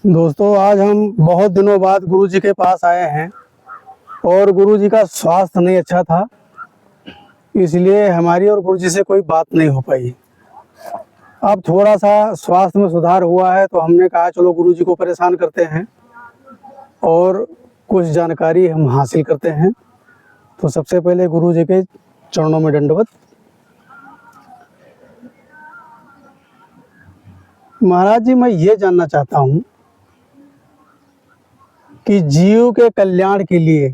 दोस्तों, आज हम बहुत दिनों बाद गुरुजी के पास आए हैं और गुरुजी का स्वास्थ्य नहीं अच्छा था, इसलिए हमारी और गुरुजी से कोई बात नहीं हो पाई। अब थोड़ा सा स्वास्थ्य में सुधार हुआ है तो हमने कहा चलो गुरुजी को परेशान करते हैं और कुछ जानकारी हम हासिल करते हैं। तो सबसे पहले गुरुजी के चरणों में दंडवत। महाराज जी, मैं ये जानना चाहता हूँ कि जीव के कल्याण के लिए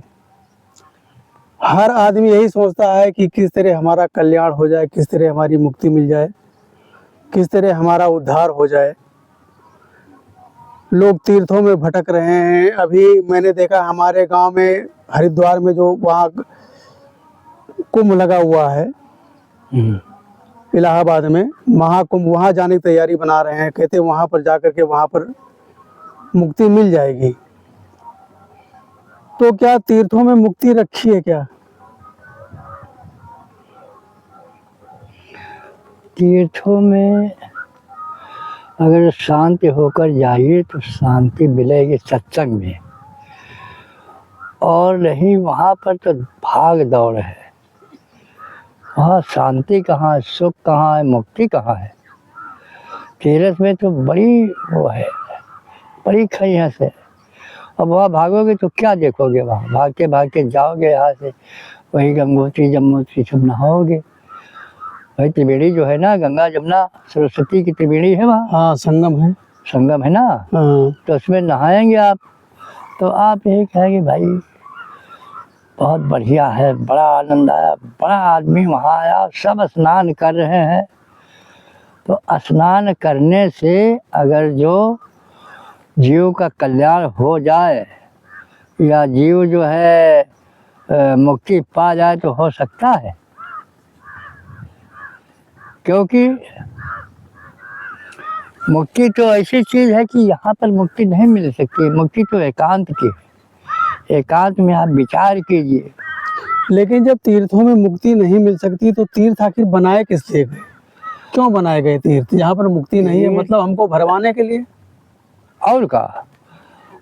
हर आदमी यही सोचता है कि किस तरह हमारा कल्याण हो जाए, किस तरह हमारी मुक्ति मिल जाए, किस तरह हमारा उद्धार हो जाए। लोग तीर्थों में भटक रहे हैं। अभी मैंने देखा हमारे गांव में हरिद्वार में जो वहाँ कुंभ लगा हुआ है, इलाहाबाद में महाकुंभ, वहाँ जाने की तैयारी बना रहे हैं। कहते वहाँ पर जा कर के वहाँ पर मुक्ति मिल जाएगी। तो क्या तीर्थों में मुक्ति रखी है क्या? तीर्थों में अगर शांति होकर जाइए तो शांति मिलेगी सत्संग में, और नहीं वहाँ पर तो भाग दौड़ है। वहाँ शांति कहाँ है, सुख कहाँ है, मुक्ति कहाँ है? तीर्थ में तो बड़ी वो है, बड़ी खैहस है। अब वहाँ भागोगे तो क्या देखोगे? वहाँ भागते भागते जाओगे यहाँ से, वही गंगोत्री जमुनोत्री सब नहाओगे। वही त्रिवेणी जो है ना, गंगा जमुना सरस्वती की त्रिवेणी है वहाँ। हाँ, संगम है। संगम है ना। हाँ। तो उसमें नहाएंगे आप, तो आप यही कहेंगे भाई बहुत बढ़िया है, बड़ा आनंद आया, बड़ा आदमी वहाँ आया, सब स्नान कर रहे हैं। तो स्नान करने से अगर जो जीव का कल्याण हो जाए या जीव जो है मुक्ति पा जाए तो हो सकता है। क्योंकि मुक्ति तो ऐसी चीज़ है कि यहाँ पर मुक्ति नहीं मिल सकती। मुक्ति तो एकांत की है। एकांत में आप विचार कीजिए। लेकिन जब तीर्थों में मुक्ति नहीं मिल सकती तो तीर्थ आखिर बनाए किस लिए गए? क्यों बनाए गए तीर्थ जहाँ पर मुक्ति नहीं है? मतलब हमको भरवाने के लिए? और का?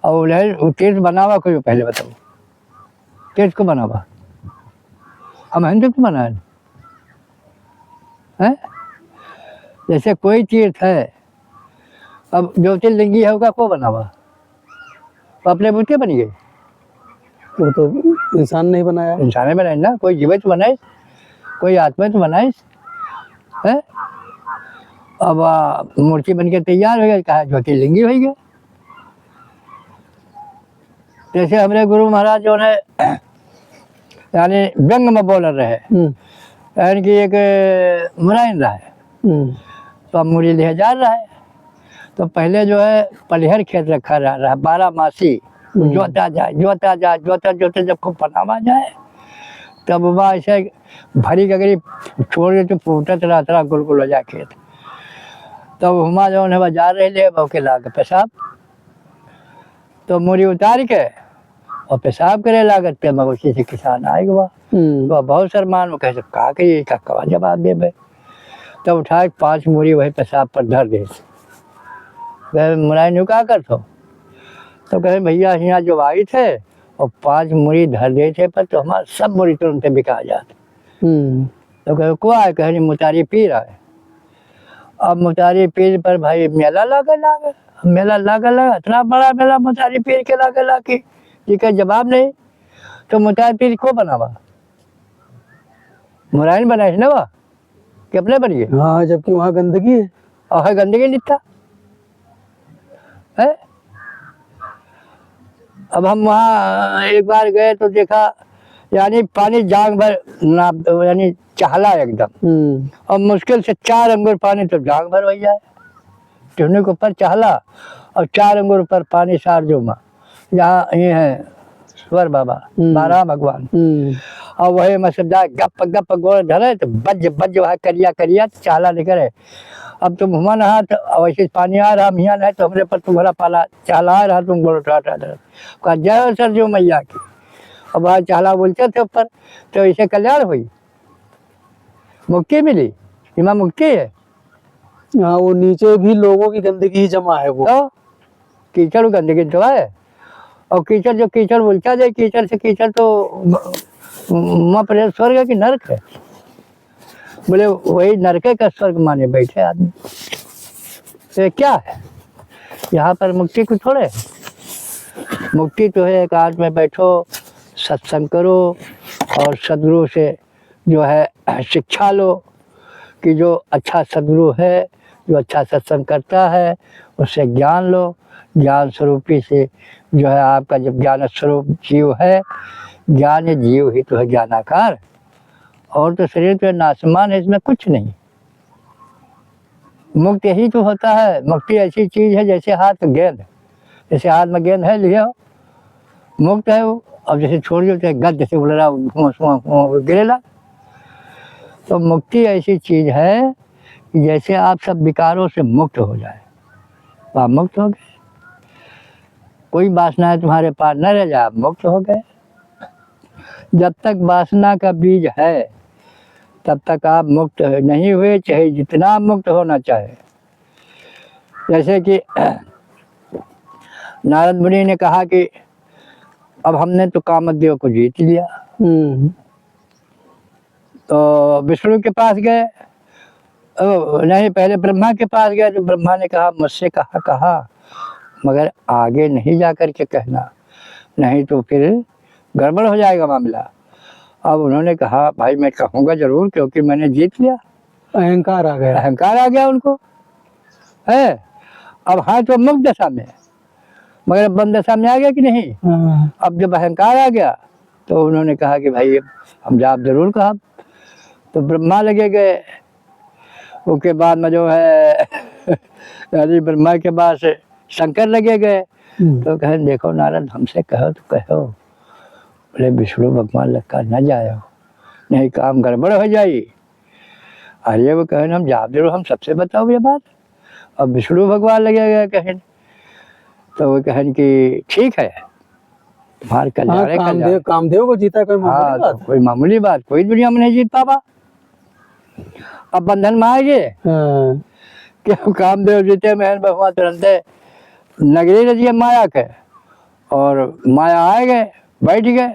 और तीर्थ बनावा कोई पहले बताओ, तीर्थ को बनावा हम हिंदू को बनाए हैं? जैसे कोई तीर्थ है, अब ज्योतिर्लिंगी है उसका को बनावा? तो अपने बुद्धि बन गए। वो तो इंसान नहीं बनाया। इंसान ने बनाए ना, कोई जीवित बनाए, कोई आत्मा तो बनाए है। अब मूर्ति बन के तैयार हो गया, कहा ज्योतिर्लिंगी हो गया। जैसे हमारे गुरु महाराज जो है यानी व्यंग में बोल रहे, यानी कि एक मुराइन रहा है, तो अब मुरी ले जा रहा है। तो पहले जो है पलिहर खेत रखा रहा 12 मासी, जोता जाए जोता जाए जोता जोते जब खूब पनामा जाए तब वह ऐसे भरी गगरी छोड़ दे तो फूटत रहा गुल हो जाए खेत। तब हुमा जो है बाजार रहे ले बहु के लाग पेशाब, तो मुरी उतार के और पेशाब करे लागत पे मगोशी से किसान आएगा वह। तो बहुत शर्मान वो कहे कहा कि कवा जवाब दे भाई। तब उठा 5 मुरी वही पेशाब पर धर दे। मुराई क्या कर तो कहे भैया यहाँ जो आई थे और 5 मुरी धर दे थे पर तो हमारा सब मुरी तुरंत बिका जाते। तो कहे को आए? कहे मुतारी पीर आए। अब मुतारी पीर पर भाई मेला लगा इतना बड़ा मेला मुतारी पीर के लागे जी का जवाब नहीं। तो मुतारी पीर को बनावा? मुराइन बनाए ना वह कि अपने बनिए? हाँ, जबकि वहाँ गंदगी है। और गंदगी लिखता है। अब हम वहाँ एक बार गए तो देखा यानी पानी जांग भर नाप यानी चहला एकदम, और मुश्किल से 4 अंगुर पानी तो जांग भर हो जाए। टूने के ऊपर चहला और 4 अंगुर ऊपर पानी सार जो माँ यहाँ ये है स्वर बाबा 12 भगवान। और वही मसदा गप गप गोड़ धरे तो बज वहाँ करिया तो चाला निकले। अब तुम हुआ नहा तो वैसे पानी आ रहा, हम यहाँ नहाए तो हमरे पर तुम्हारा पाला चाला आ रहा, तुम गोड़ उठा कहा जय सर जो मैया की। अब वहाँ चाला बोलते थे ऊपर, तो इसे कल्याण हुई, मुक्ति मिली, इमा मुक्ति है। हाँ, वो नीचे भी लोगों की गंदगी जमा है वो। तो कीचड़ गंदगी तो है, और कीचड़ जो कीचड़ उल्टा जाए, कीचड़ से कीचड़ तो वहाँ पर स्वर्ग है कि नरक है? बोले वही नरक का स्वर्ग माने बैठे आदमी। तो ये क्या है? यहाँ पर मुक्ति को थोड़े, मुक्ति तो है एकांत में बैठो, सत्संग करो और सदगुरु से जो है शिक्षा लो कि जो अच्छा सदगुरु है, जो अच्छा सत्संग करता है, उससे ज्ञान लो। ज्ञान स्वरूपी से जो है आपका जब ज्ञान स्वरूप जीव है, ज्ञान जीव ही तो है ज्ञानाकार, और तो शरीर तो नासमान है, इसमें कुछ नहीं। मुक्त यही तो होता है। मुक्ति ऐसी चीज है जैसे हाथ में गेंद, जैसे हाथ में गेंद है लिया मुक्त है वो, अब जैसे छोड़ दो चाहे गद जैसे उड़ रहा गिरेला। तो मुक्ति ऐसी चीज है कि जैसे आप सब विकारों से मुक्त हो जाए, तो आप मुक्त हो गए। कोई वासना तुम्हारे पास न रह जाए, आप मुक्त हो गए। जब तक वासना का बीज है तब तक आप मुक्त नहीं हुए, चाहे जितना मुक्त होना चाहे। जैसे कि नारद मुनि ने कहा कि अब हमने तो कामदेव को जीत लिया, तो विष्णु के पास गए, नहीं पहले ब्रह्मा के पास गए, तो ब्रह्मा ने कहा मुझसे कहा मगर आगे नहीं जा कर के कहना, नहीं तो फिर गड़बड़ हो जाएगा मामला। अब उन्होंने कहा भाई मैं कहूँगा जरूर, क्योंकि मैंने जीत लिया। अहंकार आ गया, अहंकार आ गया उनको है। अब हाँ तो मुक्त दशा में, मगर अब बंद दशा में आ गया कि नहीं। अब जब अहंकार आ गया तो उन्होंने कहा कि भाई हम जाप जरूर कहा। तो ब्रह्मा लगे गए, उसके बाद में जो है यानी ब्रह्मा के बाद से शंकर लगे गए। तो कहे देखो नारद हमसे कहो तो कहो, बोले विष्णु भगवान लक्का न जाए, नहीं काम गड़बड़ हो जाए। अरे वो कहें हम जाप जरूर, हम सबसे बताओ ये बात। अब विष्णु भगवान लगे गए कहें, तो वो कहें कि ठीक है तुम्हारे कल्याण। कामदेव को जीता कोई मामूली बात? तो कोई मामूली बात कोई दुनिया में नहीं जीत पावा। अब बंधन में आएंगे क्यों? कामदेव जीते महन भगवान तुरंत नगरी रजिए माया के, और माया आए गए बैठ गए।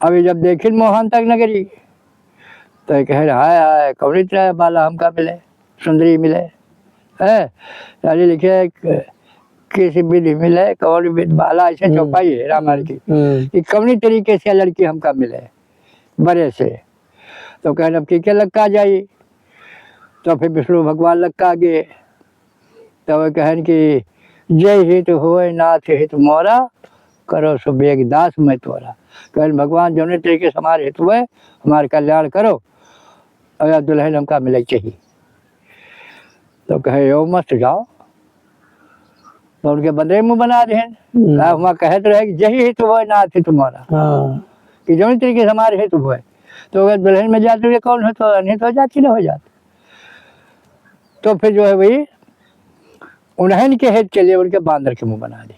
अभी जब देखिन मोहन तक नगरी, तो कह रहे हाय हाय कौड़ी तरह बाला हमका मिले, सुंदरी मिले है, यानी लिखे किसी विधि मिले कौड़ी विधि बाला, ऐसे चौपाई है रामायण की कि कौनी तरीके से लड़की हमका मिले बड़े से। तो कहने अब की क्या लक्का जाई, तो फिर विष्णु भगवान लक्का गए। तो वह कहन कि जय हित होए नाथ हित मोरा, करो सुबेग दास मैं तोरा। कहन भगवान जो तरीके से हमारे हित हुए, हमारे कल्याण करो, अगर दुल्हन हमका मिले चाहिए। तो कहे यो मस्त जाओ, तो उनके बंदे मुँह बना दे वहाँ कहते रहे कि जय हित हुए नाथ हित मोरा, कि जो तरीके से हमारे हित हुए। तो अगर दुल्हन में जाते हुए कौन हो तो अनित हो जाती, ना हो जाती। तो फिर जो है वही उन्हें के हित चलिए, उनके बांदर के मुंह बना दे।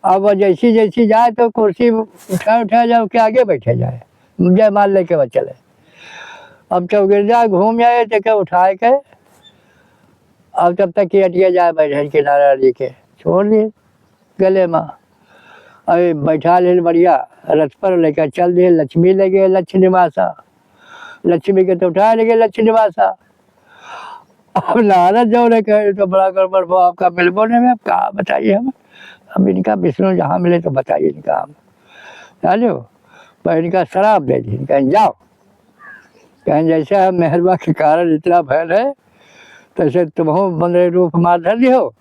अब जैसी जैसी जाए तो कुर्सी उठा जाओ के आगे बैठे जाए, जय माल लेके वो चले। अब चौगिरजा घूम आए तो क्या उठाए के, अब तब तक कि हटिया जाए बैठे के नारायण जी के छोड़ दिए गले में। अरे बैठा ले बढ़िया रथ पर लेकर चल दिए, लक्ष्मी लगे लक्ष्मी निवासा, लक्ष्मी के तो उठा लगे लक्ष्मी निवासा। अब नारद जो ने कहे तो बड़ा गड़बड़ वो आपका मिलबोने में, अब कहा बताइए हम, अब इनका विष्णु जहाँ मिले तो बताइए इनका हम जानो। पर इनका शराब दे दी, कहें जाओ, कहें जैसे हम मेहरबा के कारण इतना भयल है, तैसे तुम्हों बंदरे रूप मार धर दी हो,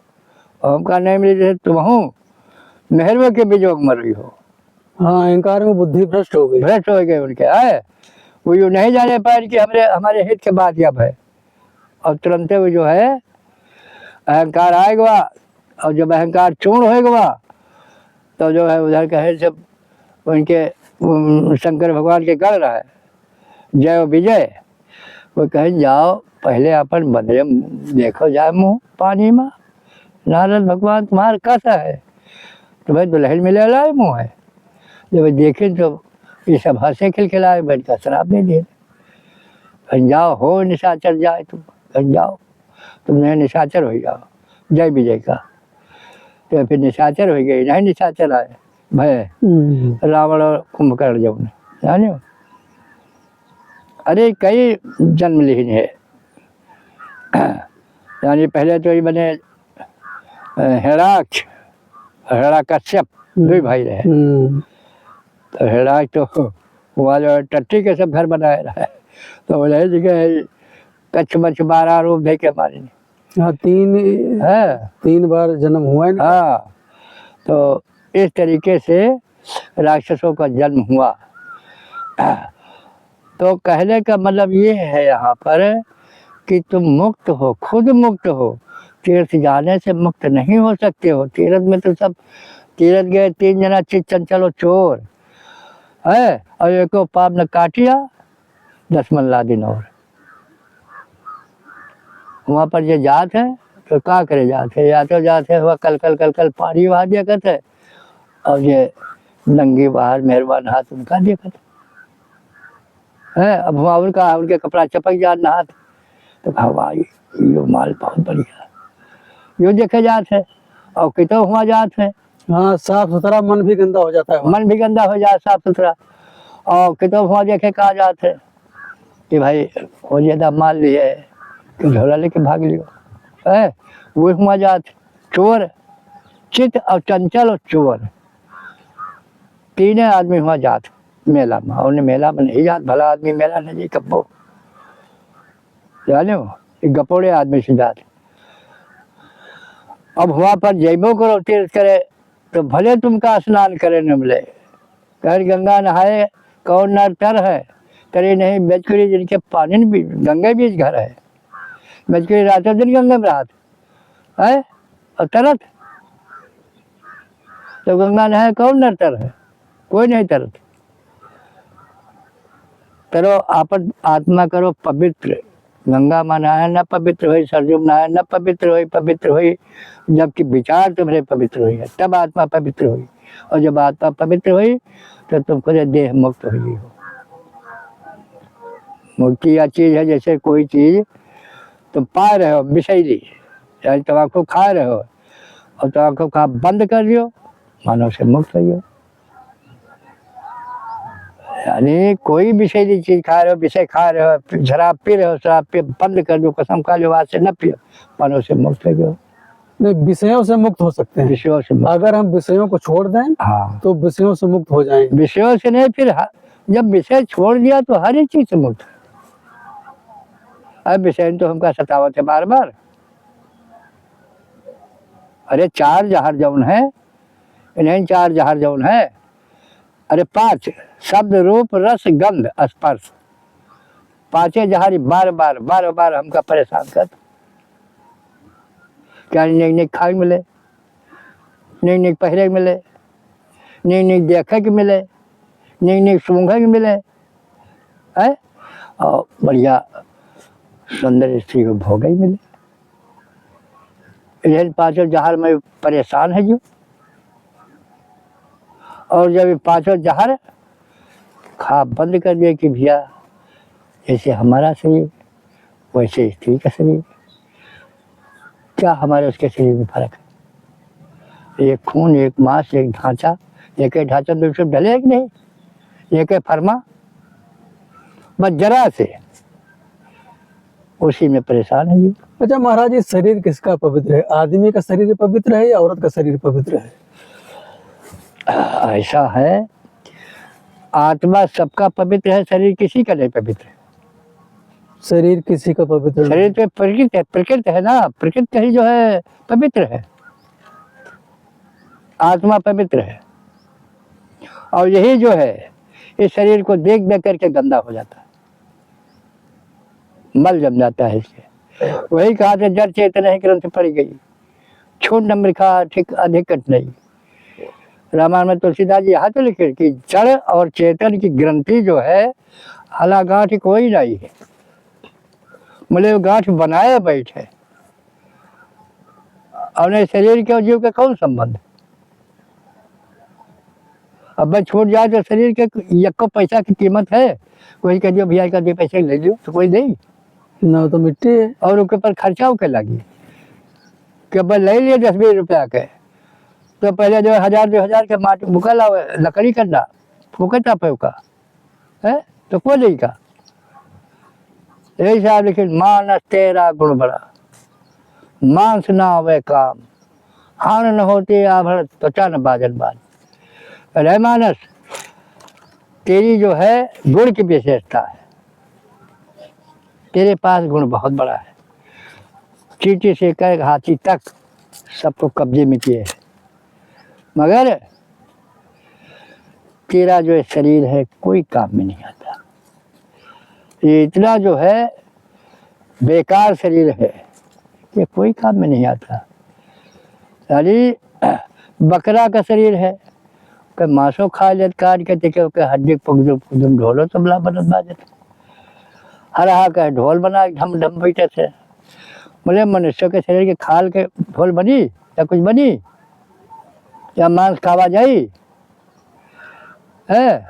और हमका नहीं मिले जैसे तुम्हों मेहरबा के बिजोग मर रही हो। हाँ अहंकार में बुद्धि भ्रष्ट हो गई, भ्रष्ट हो गए उनके आए, वो यूँ नहीं जाने पाए कि हमारे हित के बात अब है। और तुरंत वो जो है अहंकार आएगा, और जब अहंकार चूर्ण होएगा तो जो है उधर कहे जब उनके शंकर भगवान के गढ़ रहा है जय विजय, वो कहें जाओ पहले अपन बदले देखो जाए मुँह पानी में, नारद भगवान तुम्हारा कैसा है, तो भाई दुल्हन मिले लाए मुँह है। जब देखे तो ये सब हंसे खिलखिलाए, बैठ कर शराब दे दिए। कहीं जाओ हो निशाचर जाए तुम, कहीं जाओ तुम नए निशाचर हो जाओ जय विजय का। तो फिर निशाचर हो गई, नहीं निशाचर आए भय रावण और कुंभकर्ण जब जाने। अरे कई जन्म लीन है, यानी पहले तो ये बने हिरण्याक्ष, हिरण्यकश्यप, दो भाई रहे। तो हिरण्याक्ष तो वहाँ जो टट्टी के सब घर बनाए रहा है, तो बोले जगह कच्छ मच्छ 12 रूप दे के मारे। हाँ, 3 बार जन्म हुआ है ना। हाँ, तो इस तरीके से राक्षसों का जन्म हुआ। तो कहने का मतलब ये है यहाँ पर कि तुम मुक्त हो, खुद मुक्त हो, तीर्थ जाने से मुक्त नहीं हो सकते हो। तीर्थ में तो सब तीर्थ गए 3 जना चित चंचल और चोर है, और एक को पाप ने काटिया 10 मन ला दिन और। वहाँ पर जो जात है तो क्या करे, जात है या तो जात है वह कल कल कल कल पानी वहाँ देखत है, और ये नंगी बाहर मेहरबान हाथ उनका देखत है। अब वहाँ उनके कपड़ा चपक जात नहात, तो कहा वाह ये माल बहुत बढ़िया, यो देखे जात है। और कितो हुआ जात है, हाँ, साफ सुथरा, मन भी गंदा हो जाता है। मन भी गंदा हो जाए साफ सुथरा। और कितो हुआ देखे कहा जात है कि भाई वो ज्यादा माल लिए है कि झोला लेके भाग लियो है, वो हुआ जात चोर, चित और चंचल और चोर, 3 आदमी हुआ जात मेला में। और मेला में नहीं जात, भला आदमी मेला नहीं कब्बो जाने, गपोड़े आदमी से जात। अब वहाँ पर जैबो करो तीर्थ करे तो भले तुमका स्नान करे न मिले, कह गंगा नहाए कौन नर तर है, करे नहीं बेचकरी जिनके पानी भी गंगा बीच घर है, बेचकरी रातों दिन गंगा में रात है और तरत, तो गंगा नहाए कौन नर तर है, कोई नहीं तरत। करो आपन आत्मा करो पवित्र, गंगा में नहाए न पवित्र हुई, सरजू में नहाए न पवित्र हुई, जबकि विचार तुम्हारे पवित्र हुई है तब आत्मा पवित्र हुई, और जब आत्मा पवित्र हुई तो तुम खुद देह मुक्त हुई हो। मुक्ति या चीज है जैसे कोई चीज तुम पा रहे हो विषैली, चाहे तम्बाकू खा रहे हो और तम्बाकू खा बंद कर दियो, मानो से मुक्त हो। यानी कोई विषैली चीज खा रहे हो, विषय खा रहे हो, शराब पी रहे हो, शराब पी बंद कर दो, कसम खा लो आज से न पियो, मानो से मुक्त हो गए। नहीं, विषयों से मुक्त हो सकते हैं। विषयों से अगर हम विषयों को छोड़ दें, हाँ, तो विषयों से मुक्त हो जाएंगे। विषयों से नहीं, फिर जब विषय छोड़ दिया तो हर एक चीज से मुक्त। अब विषय तो हमका सतावत है बार बार। अरे 4 जहर जौन है, नहीं 4 जहर जौन है, अरे 5 शब्द रूप रस गंध स्पर्श, 5 जहर बार बार हमका परेशान कर। क्या नहीं खाए मिले, नहीं पहरे के मिले, नहीं देखे के मिले, नहीं सूंघे के मिले है, और बढ़िया सुंदर स्त्री को भोग ही मिले। इन 5 जहर में परेशान है जो। और जब 5 जहर खा बंद कर दिए कि भैया जैसे हमारा शरीर वैसे स्त्री का शरीर, क्या हमारे उसके शरीर में फर्क है? एक खून, एक मांस, एक ढांचा, एक ढांचा दूसरे ढले कि नहीं, एक फरमा, बस जरा से उसी में परेशान है जी। अच्छा महाराज, ये शरीर किसका पवित्र है? आदमी का शरीर पवित्र है या औरत का शरीर पवित्र है? ऐसा है, आत्मा सबका पवित्र है, शरीर किसी का नहीं पवित्र है। शरीर किसी का पवित्र नहीं। शरीर तो प्रकृति है ना, प्रकृति ही जो है पवित्र है, आत्मा पवित्र है। और यही जो है इस शरीर को देख देख करके गंदा हो जाता है, मल जम जाता है इसके। वही कहा था जड़ चेतन ही ग्रंथ पड़ गई, छोट नंबर का ठीक अधिक नहीं। रामायण में तुलसीदास जी यहाँ तो लिखे कि जड़ और चेतन की ग्रंथि जो है हलागांठ कोई नहीं है, बोले वो गांठ बनाए बैठे, और शरीर के और जीव का कौन संबंध? अब भाई छूट जाए तो शरीर के यक्को पैसा की कीमत है, कोई कह दियो भैया का 2 पैसे ले लियो, तो कोई नहीं ना, तो मिट्टी है। और उसके ऊपर खर्चा होके लगी कि भाई ले लिए 10-20 रुपया के, तो पहले जो 1000-2000 के माटी मुकला लकड़ी करना फूकता फूका है तो को नहीं का यही साहब। लेकिन मानस तेरा गुण बड़ा, मांस ना होवे काम, हाण न होती आभरण त्वचा न बाजन बाज। अरे मानस, तेरी जो है गुण की विशेषता है, तेरे पास गुण बहुत बड़ा है। चींटी से कर हाथी तक सबको कब्जे में किए है, मगर तेरा जो शरीर है कोई काम में नहीं आता। ये इतना जो है बेकार शरीर है, ये कोई काम में नहीं आता। यानी बकरा का शरीर है, कि मांसो खा लेत काट के देखे के हड्डी पुगदुम ढोलो तबला बनत बाजत। हरा का ढोल बना ढम ढम बैठे थे। बोले मनुष्य के शरीर के खाल के ढोल बनी या कुछ बनी या मांस खावा जाई है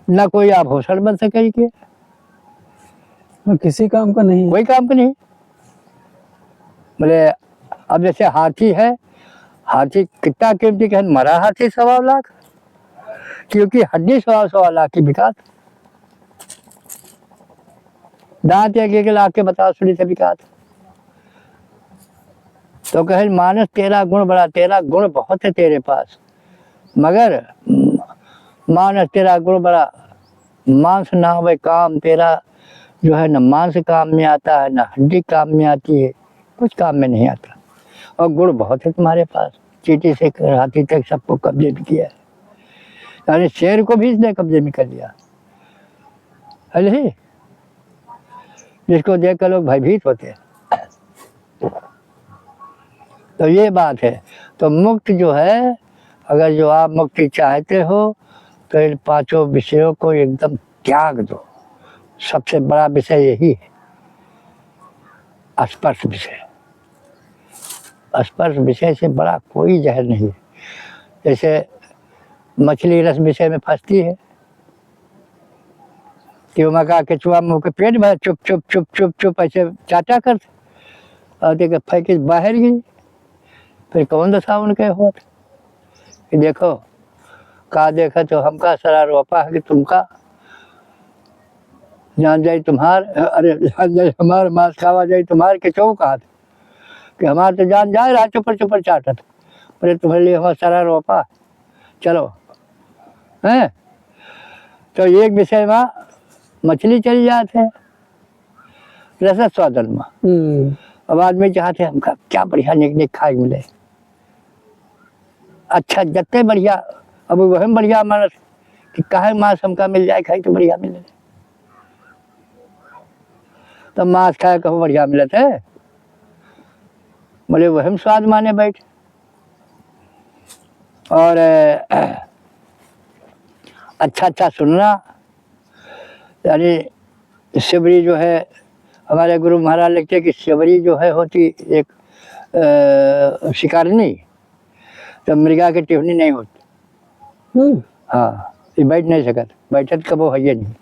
ना, कोई आभूषण बन सके के किसी काम का नहीं, कोई काम का नहीं। बोले अब जैसे हाथी है, हाथी कितना कीमती है, मरा हाथी 1.25 लाख, क्योंकि हड्डी 1.25 लाख की बिकात, दांत 1 लाख के बताओ सुनी से बिकात। तो कहे मानस तेरा गुण बड़ा, तेरा गुण बहुत है तेरे पास, मगर मानस तेरा गुण बड़ा, मांस ना होवे काम, तेरा जो है न मांस काम में आता है, न हड्डी काम में आती है, कुछ काम में नहीं आता। और गुण बहुत है तुम्हारे पास, चींटी से हाथी तक सबको कब्जे में किया है। यानी शेर को भी इसने कब्जे में कर लिया है, जिसको देखकर लोग भयभीत होते हैं। तो ये बात है। तो मुक्त जो है, अगर जो आप मुक्ति चाहते हो तो इन 5 विषयों को एकदम त्याग दो। सबसे बड़ा विषय यही है, स्पर्श विषय। स्पर्श विषय से बड़ा कोई जहर नहीं है। जैसे मछली रस विषय में फंसती है, क्यों मका केचुआ मुँह के पेट भर चुप चुप चुप चुप चुप ऐसे चाटा करते और देखे फेंके बाहर गई, फिर कौन दशा उनके होत कि देखो का देखा तो हमका सरा रोपा है कि तुमका जान जाए तुम्हार, अरे जान जाए हमार मांस खावा जाए तुम्हार के चौ कहा कि हमार तो जान जाए रहा चुपर चुपर चाटत, अरे तुम्हारे लिए हमारा सारा रोपा चलो हैं। तो एक विषय में मछली चली जाते हैं रस स्वादन में। अब आदमी चाहते हैं हमका क्या बढ़िया निक निक खाए मिले, अच्छा जत्ते बढ़िया, अब वह बढ़िया मानस कि काहे मांस हमका मिल जाए खाई तो बढ़िया मिले, तो मांस खाए कहो बढ़िया मिलत है, बोले वह स्वाद माने बैठ। और अच्छा अच्छा सुनना, यानी शिवरी जो है, हमारे गुरु महाराज लिखते कि शिवरी जो है होती एक शिकारनी, तो मृगा की टिफनी नहीं होती। हाँ, ये बैठ नहीं सकत, बैठत कबो है नहीं।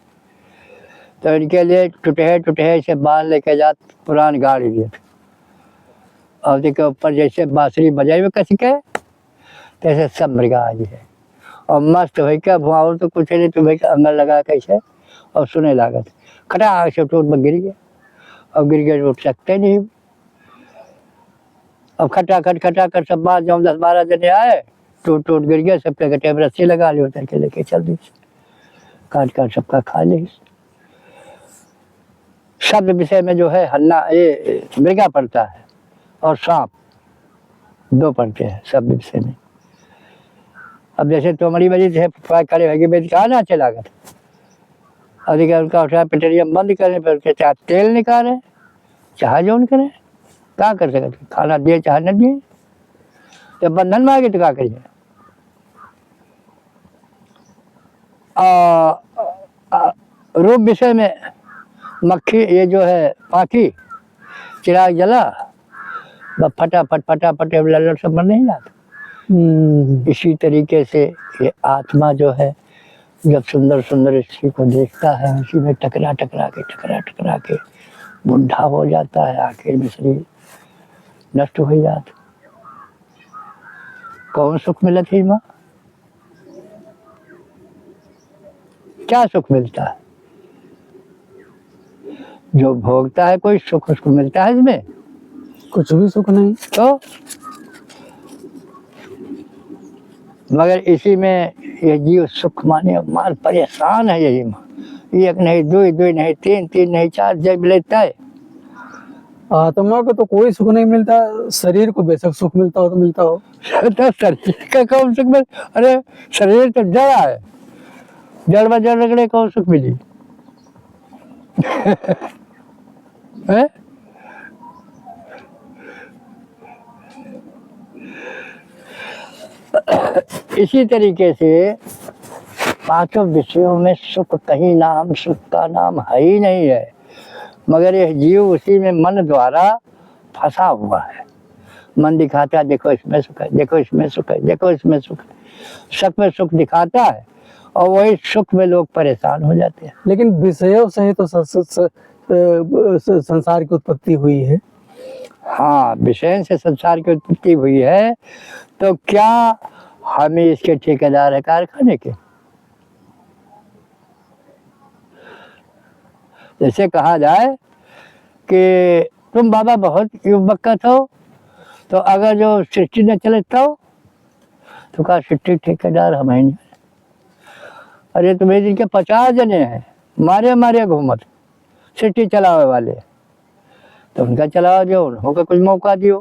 तो इनके लिए टूटे टूटे से बाल लेके जात पुरान गाड़ी दिए, और के ऊपर जैसे बांसुरी बजाई हुए कसी के तैसे सब मृगा आज है। और मस्त भाई क्या भुआओ तो कुछ नहीं, तो भाई अंगल लगा कैसे और सुने लागत खटा से टूट में गिर गया, और गिर गया उठ सकते नहीं। अब खटाखट सब बात जब 10-12 जने आए, टूट गिर गया, सबके गटे में रस्सी लगा ली, उतर के लेके चल दी, काट सबका खा ली। शब्द विषय में जो है हन्ना ये मृगा पड़ता है और सांप 2 पड़ते हैं शब्द विषय में। अब जैसे तोमड़ी बजी थे खड़े होगी बेच कहा ना अच्छे लागत, अधिकार उनका उठा पेट्रोलियम बंद करने पर उसके चाहे तेल निकाले चाहे जो करें, क्या कर सकते, खाना दिए चाहे न दिए, जब बंधन में आ गए तो क्या करिए। रूप विषय में मक्खी ये जो है पाखी चिराग जला फटाफट लल्लड़ सब बन नहीं जाता। इसी तरीके से ये आत्मा जो है जब सुंदर सुंदर स्त्री को देखता है, उसी में टकरा के बुढ़ा हो जाता है, आखिर में शरीर नष्ट हो जाता। कौन सुख मिलत ही माँ? क्या सुख मिलता है? जो भोगता है कोई सुख उसको मिलता है इसमें? कुछ भी सुख नहीं। तो मगर इसी में ये जीव सुख माने मार परेशान है यही माँ। एक नहीं दो, दो नहीं तीन, तीन नहीं चार, जब लेता है। आत्मा को तो कोई सुख नहीं मिलता, शरीर को बेशक सुख मिलता हो तो मिलता हो। तो शरीर का कौन सुख मिल? अरे शरीर तो जड़ है, जड़ में जड़ रगड़े कौन सुख मिली? है? इसी तरीके से पांचों विषयों में सुख कहीं नाम, सुख का नाम है ही नहीं है, मगर यह जीव उसी में मन द्वारा फंसा हुआ है। मन दिखाता है देखो इसमें सुख है, देखो इसमें सुख है, देखो इसमें सुख है, सब में सुख दिखाता है और वही सुख में लोग परेशान हो जाते हैं। लेकिन विषयों से ही तो संसार की उत्पत्ति हुई है। हाँ, विषय से संसार की उत्पत्ति हुई है, तो क्या हमें इसके ठेकेदार है कारखाने के? जैसे कहा जाए कि तुम बाबा बहुत युवक हो, तो अगर जो सृष्टि न चलता हो तो कहा सृष्टि ठेकेदार हम नहीं। अरे तुम्हें जिनके 50 जने हैं मारे मारे घूमत सृष्टि चलावे वाले, तो उनका चलावा दो, उनको कुछ मौका दियो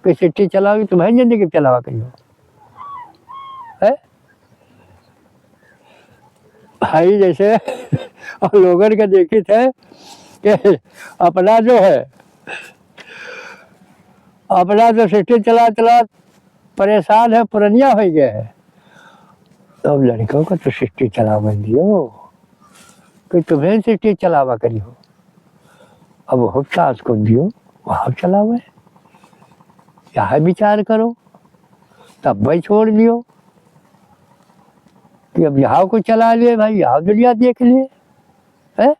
कि सृष्टि चलाओगी, तुम्हें जिंदगी चलावा करियो है भाई। जैसे और लोगों का देखी थे कि अपना जो है, अपना जो सृष्टि चला चला परेशान है, पुरनिया हो गया है, तो अब लड़कों को तो सृष्टि चलावा दियो कि तुम्हें सृष्टि चलावा करियो। अब वो सास को दियो, वहाँ चलावे, यहाँ विचार करो, तब भाई छोड़ दियो कि अब यहाँ को चला लिए भाई, यहाँ दुनिया देख लिए है।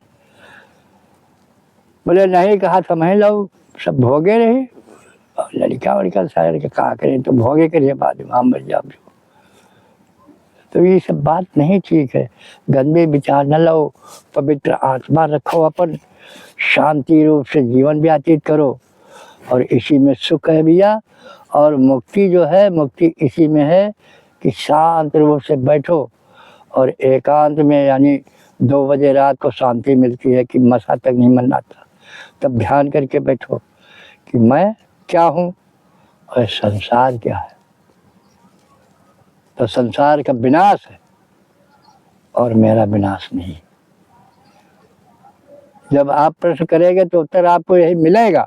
बोले नहीं, कहा समझ लो सब भोगे रहे, और लड़का वड़का शायर के कहा करें तो भोगे करिए, बाद में हम मर जाओ। तो ये सब बात नहीं ठीक है। गंदे विचार न लो, पवित्र आत्मा रखो, अपन शांति रूप से जीवन व्यतीत करो, और इसी में सुख है भैया। और मुक्ति जो है, मुक्ति इसी में है कि शांत रूप से बैठो और एकांत में, यानी 2 बजे रात को शांति मिलती है कि मसा तक नहीं मन आता, तब ध्यान करके बैठो कि मैं क्या हूँ और संसार क्या है। तो संसार का विनाश है और मेरा विनाश नहीं। जब आप प्रश्न करेंगे तो उत्तर आपको यही मिलेगा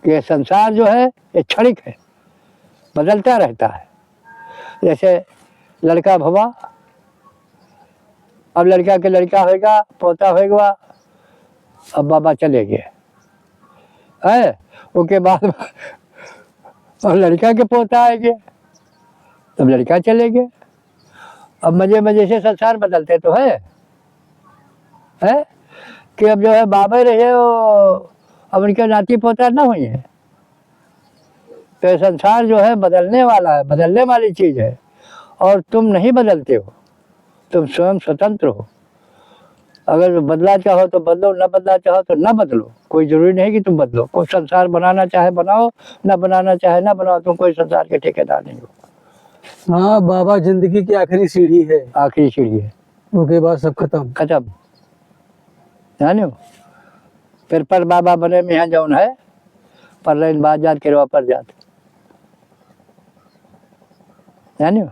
कि ये संसार जो है ये क्षणिक है, बदलता रहता है। जैसे लड़का भवा, अब लड़का के लड़का होएगा, पोता होएगा, अब बाबा चले गए है, उसके बाद और लड़का के पोता आएंगे, तब लड़का चले गए। अब मजे मजे से संसार बदलते तो है कि अब जो है बाबा रहे हो, अब उनके नाती पोता ना हुई है। तो संसार जो है बदलने वाला है, बदलने वाली चीज है, और तुम नहीं बदलते हो, तुम स्वयं स्वतंत्र हो। अगर बदला चाहो तो बदलो, न बदला चाहो तो न बदलो, कोई जरूरी नहीं कि तुम बदलो। कोई संसार बनाना चाहे बनाओ, न बनाना चाहे न बनाओ, तुम कोई संसार के ठेकेदार नहीं हो। हाँ, बाबा जिंदगी की आखिरी सीढ़ी है, आखिरी सीढ़ी है, उसके बाद सब खत्म खत्म। जानो फिर पर बाबा बने में यहाँ जौन है पर लाइन बात जात के पर जात, जानो।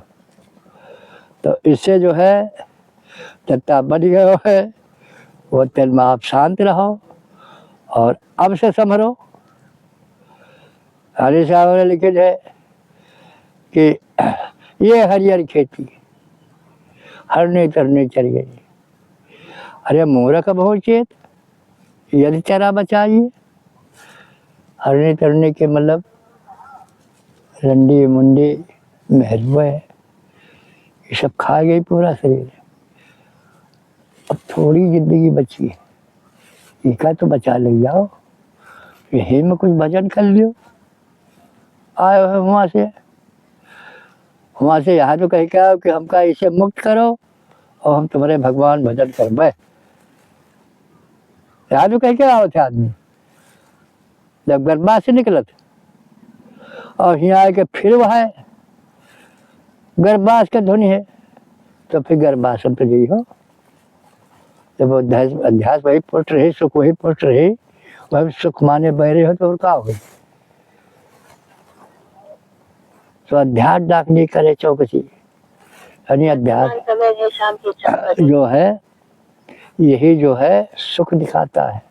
तो इससे जो है जत्ता बन गया है वो तेल में आप शांत रहो और अब से संभरो। हरी साहब ने लिखे है कि ये हरियर खेती हरने तरने चल गई। अरे मूर्ख बहुत चेत यदि चरा बचाइए। हरने तरने के मतलब रंडी मुंडी मेहरबा है, ये सब खा गई पूरा शरीर। अब थोड़ी जिंदगी बची है, इका तो बचा ले जाओ, यही में कुछ भजन कर लियो। आए हो वहाँ से वहाँ से यहाँ तो कह के आओ कि हमका इसे मुक्त करो और हम तुम्हारे भगवान भजन करबे। यहाँ तो कह के आओ थे आदमी जब गर्भा से निकलत, और यहाँ आके फिर वह गर्भवास का ध्वनि है, तो फिर गर्भासन पे गई हो। जब वो अध्यास वही पुष्ट रही, सुख वही पुष्ट रही, वही सुख माने बहरे हो तो और क्या हो गई। तो अध्यास डाक नहीं करे चौकसी, यानी अध्यास जो है यही जो है सुख दिखाता है।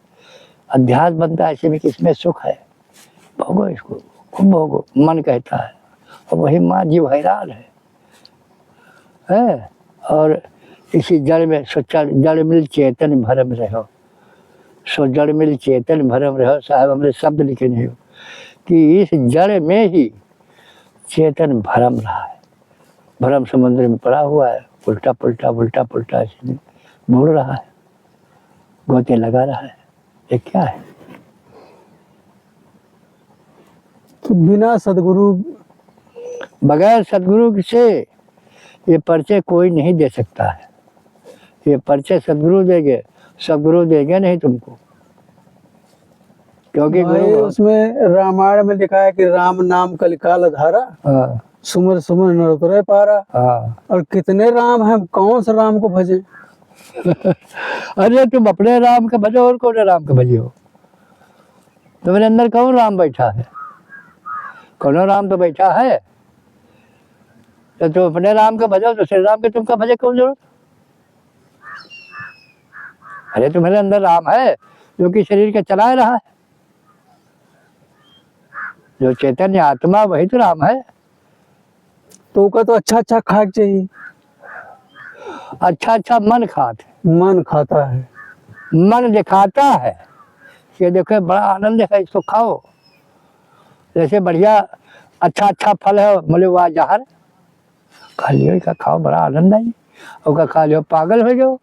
अध्यास बनता है इसी में, किसमें सुख है, भोगो इसको, खूब भोगो, मन कहता है। और वही माँ जीव हैरान है। और इसी जड़ में सोचा, जड़ मिल चेतन भरम रहो, सो जड़ मिल चेतन भरम रहो। साहब हमने शब्द लिखे नहीं हो कि इस जड़ में ही चेतन भरम रहा है। भरम समुद्र में पड़ा हुआ है, उल्टा पुल्टा उल्टा पुल्टा इसमें मुड़ रहा है, गोते लगा रहा है। ये क्या है? तो बिना सदगुरु, बगैर सदगुरु से ये परिचय कोई नहीं दे सकता है। ये परिचय सदगुरु देंगे, सदगुरु देंगे नहीं तुमको, क्योंकि गुरु उसमें रामायण में लिखा है कि राम नाम कलिकाल धारा, सुमर सुमर नर पारा। और कितने राम हैं, कौन सा राम को भजे? अरे तुम अपने राम का भजो और कौन राम का भजियो? तुम्हारे अंदर कौन राम बैठा है? कौन राम तो बैठा है। तो तुम अपने राम का भजो, तो श्री राम के तुमका भजे कौन जरूरत? अरे तुम्हारे अंदर राम है जो कि शरीर के चलाए रहा है, जो चैतन्य आत्मा, वही तो राम है। तो का तो अच्छा अच्छा खाक चाहिए। अच्छा अच्छा मन खाते, मन खाता है, मन दिखाता है कि देखो बड़ा आनंद है, इसको खाओ। जैसे बढ़िया अच्छा अच्छा फल है, बोले वाह जहर खा लियो, इसका खाओ, बड़ा आनंद है। और खा लियो पागल हो जाओ,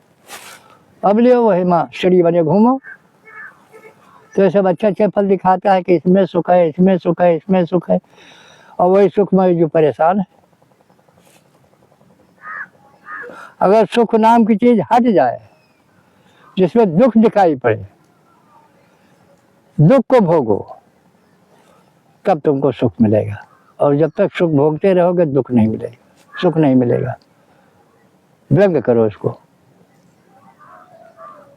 अब लियो वही माँ शरीर बने घूमो। तो ये सब अच्छे अच्छे फल दिखाता है कि इसमें सुख है, इसमें सुख है, इसमें सुख है। और वही सुख में जो परेशान है। अगर सुख नाम की चीज हट जाए, जिसमें दुख दिखाई पड़े, दुख को भोगो, तब तुमको सुख मिलेगा। और जब तक सुख भोगते रहोगे दुख नहीं मिलेगा, सुख नहीं मिलेगा। व्यंग करो इसको।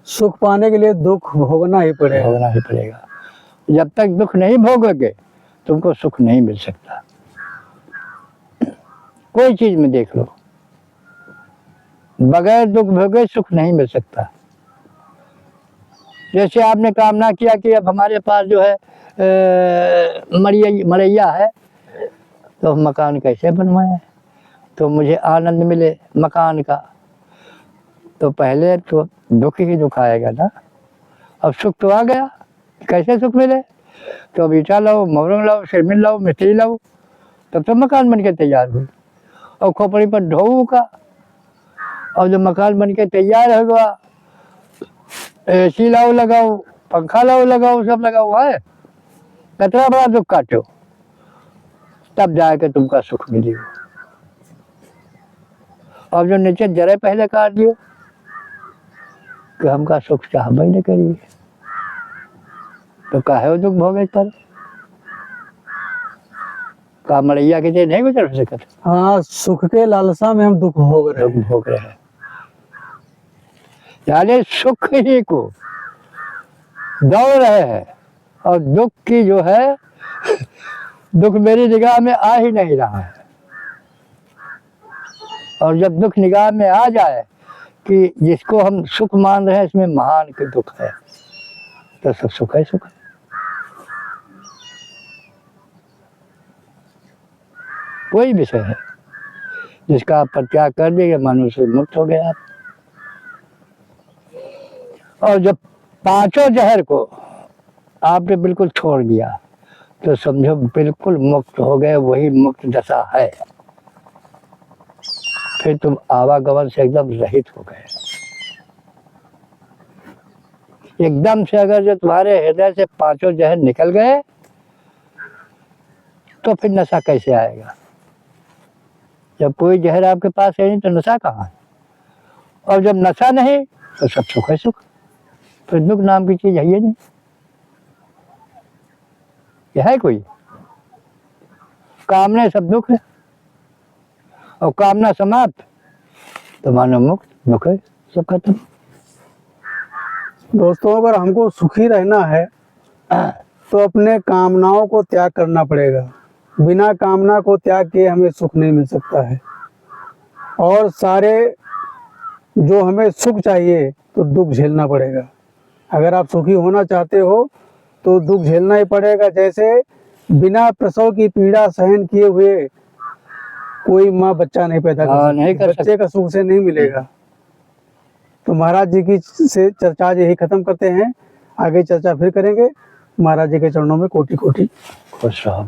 सुख पाने के लिए दुख भोगना ही पड़ेगा, भोगना ही पड़ेगा। जब तक दुख नहीं भोगोगे तुमको सुख नहीं मिल सकता। कोई चीज में देख लो, बगैर दुख भोगे सुख नहीं मिल सकता। जैसे आपने कामना किया कि अब हमारे पास जो है मरैया है, तो मकान कैसे बनवाए तो मुझे आनंद मिले मकान का। तो पहले तो दुख ही दुख आएगा ना। अब सुख तो आ गया, कैसे सुख मिले? तो अब ईटा लाओ, मोरंग लाओ, सिरमिन लाओ, मिस्त्री लाओ, तब तो मकान बन के तैयार हुई। और खोपड़ी पर ढो का, और जब मकान बन के तैयार हो गया, एसी लाओ लगाओ, पंखा लाओ लगाओ, सब लगाओ है, कितना बड़ा दुख काटो, तब जाके तुमका सुख मिलेगा। और जो नीचे जरे पहले काट दियो कि हमका सुख चाहबे न करिए, तो काहे दुख भोगे पर? का मरैया के जे नहीं गुजर सकत? हाँ, सुख के लालसा में हम दुख भोग रहे हैं। भोग रहे हैं, यानी सुख ही को दौड़ रहे हैं। और दुख की जो है दुख मेरी निगाह में आ ही नहीं रहा है। और जब दुख निगाह में आ जाए कि जिसको हम सुख मान रहे हैं इसमें महान के दुख है, तो सब सुख है, सुख है। कोई विषय है जिसका आप परित्याग कर देंगे, मानो से मुक्त हो गए आप। और जब पांचों जहर को आपने बिल्कुल छोड़ दिया तो समझो बिल्कुल मुक्त हो गए, वही मुक्त दशा है। फिर तुम आवागमन से एकदम रहित हो गए। एकदम से अगर जो तुम्हारे हृदय से पांचों जहर निकल गए तो फिर नशा कैसे आएगा? जब कोई जहर आपके पास है नहीं तो नशा कहाँ है? और जब नशा नहीं तो सब सुख है सुख, फिर दुख नाम की चीज है ही नहीं। यह है कोई? कामने सब दुख है, और कामना समाप्त तो मानो मुक्त, दुख है सब खत्म। दोस्तों, अगर हमको सुखी रहना है तो अपने कामनाओं को त्याग करना पड़ेगा। बिना कामना को त्याग किए हमें सुख नहीं मिल सकता है। और सारे जो हमें सुख चाहिए तो दुख झेलना पड़ेगा। अगर आप सुखी होना चाहते हो तो दुख झेलना ही पड़ेगा। जैसे बिना प्रसव की पीड़ा सहन किए हुए कोई माँ बच्चा नहीं पैदा नहीं कर कर सकती। बच्चे का सुख से नहीं मिलेगा। तो महाराज जी की से चर्चा आज यही खत्म करते हैं। आगे चर्चा फिर करेंगे। महाराज जी के चरणों में कोटि कोटि खुश रहो।